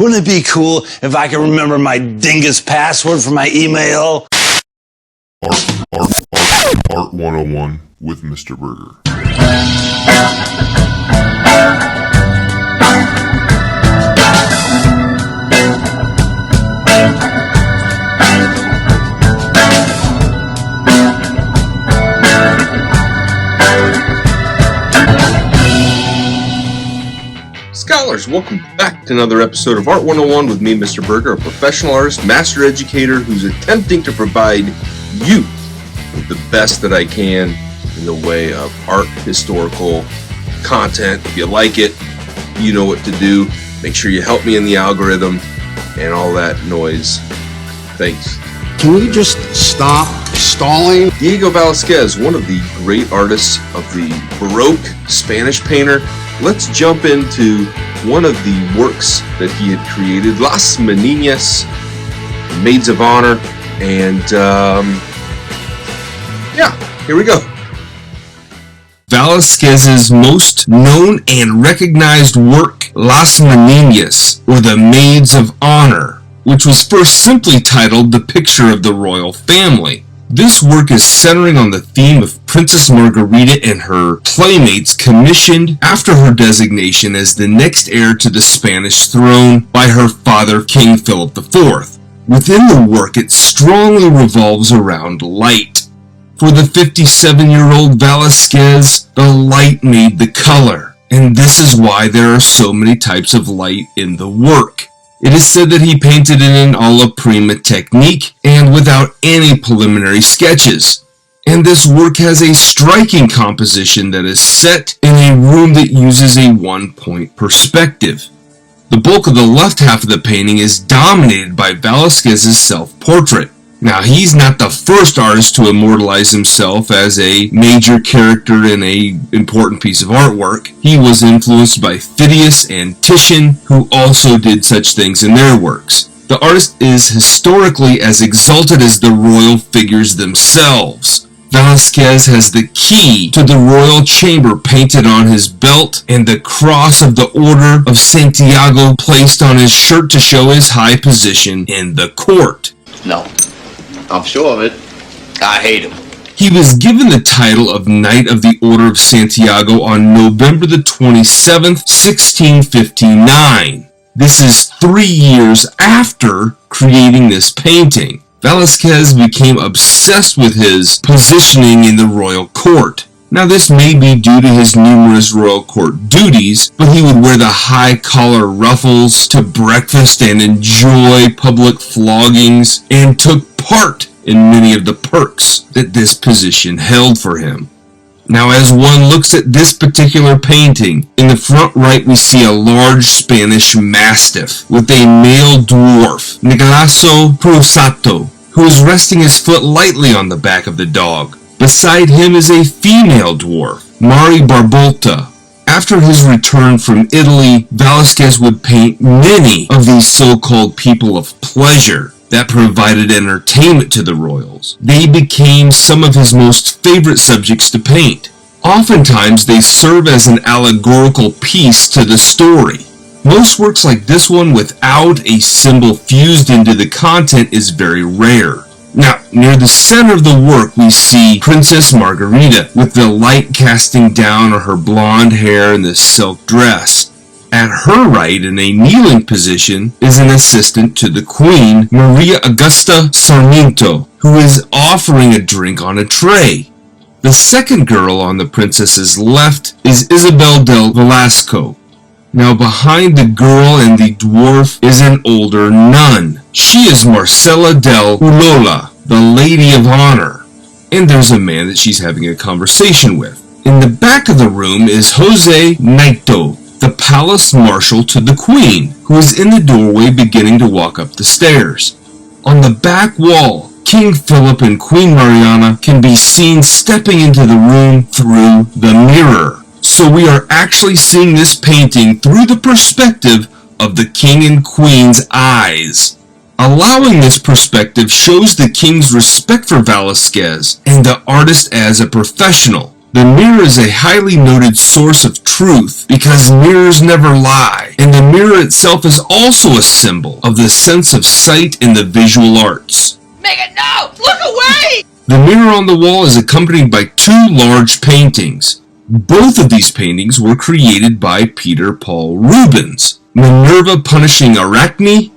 Wouldn't it be cool if I could remember my dingus password for my email? Art 101 with Mr. Burgher. Scholars, welcome back to another episode of Art 101 with me, Mr. Burgher, a professional artist, master educator who's attempting to provide you with the best that I can in the way of art, historical content. If you like it, you know what to do. Make sure you help me in the algorithm and all that noise. Thanks. Can you just stop stalling? Diego Velázquez, one of the great artists of the Baroque Spanish painter. Let's jump into one of the works that he had created, Las Meninas, Maids of Honor, and here we go. Velázquez's most known and recognized work, Las Meninas, or the Maids of Honor, which was first simply titled The Picture of the Royal Family. This work is centering on the theme of Princess Margarita and her playmates commissioned after her designation as the next heir to the Spanish throne by her father, King Philip IV. Within the work, it strongly revolves around light. For the 57-year-old Velázquez, the light made the color, and this is why there are so many types of light in the work. It is said that he painted in an alla prima technique and without any preliminary sketches. And this work has a striking composition that is set in a room that uses a one-point perspective. The bulk of the left half of the painting is dominated by Velázquez's self-portrait. Now, he's not the first artist to immortalize himself as a major character in an important piece of artwork. He was influenced by Phidias and Titian, who also did such things in their works. The artist is historically as exalted as the royal figures themselves. Velázquez has the key to the royal chamber painted on his belt and the cross of the Order of Santiago placed on his shirt to show his high position in the court. No. I'm sure of it. I hate him. He was given the title of Knight of the Order of Santiago on November the 27th, 1659. This is 3 years after creating this painting. Velázquez became obsessed with his positioning in the royal court. Now, this may be due to his numerous royal court duties, but he would wear the high collar ruffles to breakfast and enjoy public floggings, and took part in many of the perks that this position held for him. Now, as one looks at this particular painting, in the front right we see a large Spanish mastiff with a male dwarf, Nicolaso Prusato, who is resting his foot lightly on the back of the dog. Beside him is a female dwarf, Mari Barbolta. After his return from Italy, Velázquez would paint many of these so-called people of pleasure that provided entertainment to the royals. They became some of his most favorite subjects to paint. Oftentimes, they serve as an allegorical piece to the story. Most works like this one without a symbol fused into the content is very rare. Now, near the center of the work we see Princess Margarita with the light casting down on her blonde hair in this silk dress. At her right, in a kneeling position, is an assistant to the Queen, Maria Augusta Sarmiento, who is offering a drink on a tray. The second girl on the princess's left is Isabel del Velasco. Now, behind the girl and the dwarf is an older nun. She is Marcela del Ulola, the Lady of Honor. And there's a man that she's having a conversation with. In the back of the room is Jose Naito, the palace marshal to the Queen, who is in the doorway beginning to walk up the stairs. On the back wall, King Philip and Queen Mariana can be seen stepping into the room through the mirror. So we are actually seeing this painting through the perspective of the King and Queen's eyes. Allowing this perspective shows the King's respect for Velázquez and the artist as a professional. The mirror is a highly noted source of truth because mirrors never lie, and the mirror itself is also a symbol of the sense of sight in the visual arts. Megan, no! Look away! The mirror on the wall is accompanied by two large paintings. Both of these paintings were created by Peter Paul Rubens, Minerva punishing Arachne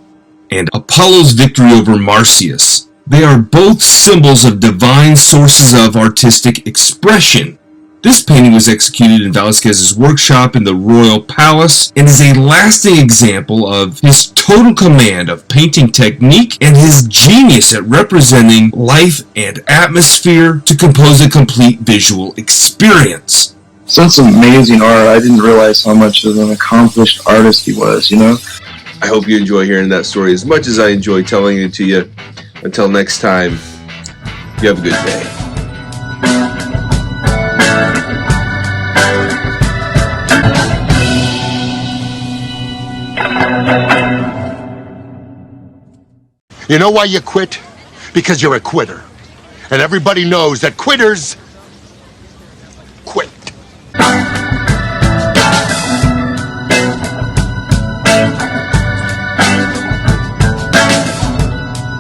and Apollo's victory over Marsyas. They are both symbols of divine sources of artistic expression. This painting was executed in Velázquez's workshop in the Royal Palace and is a lasting example of his total command of painting technique and his genius at representing life and atmosphere to compose a complete visual experience. Such amazing art. I didn't realize how much of an accomplished artist he was, you know? I hope you enjoy hearing that story as much as I enjoy telling it to you. Until next time, you have a good day. You know why you quit? Because you're a quitter. And everybody knows that quitters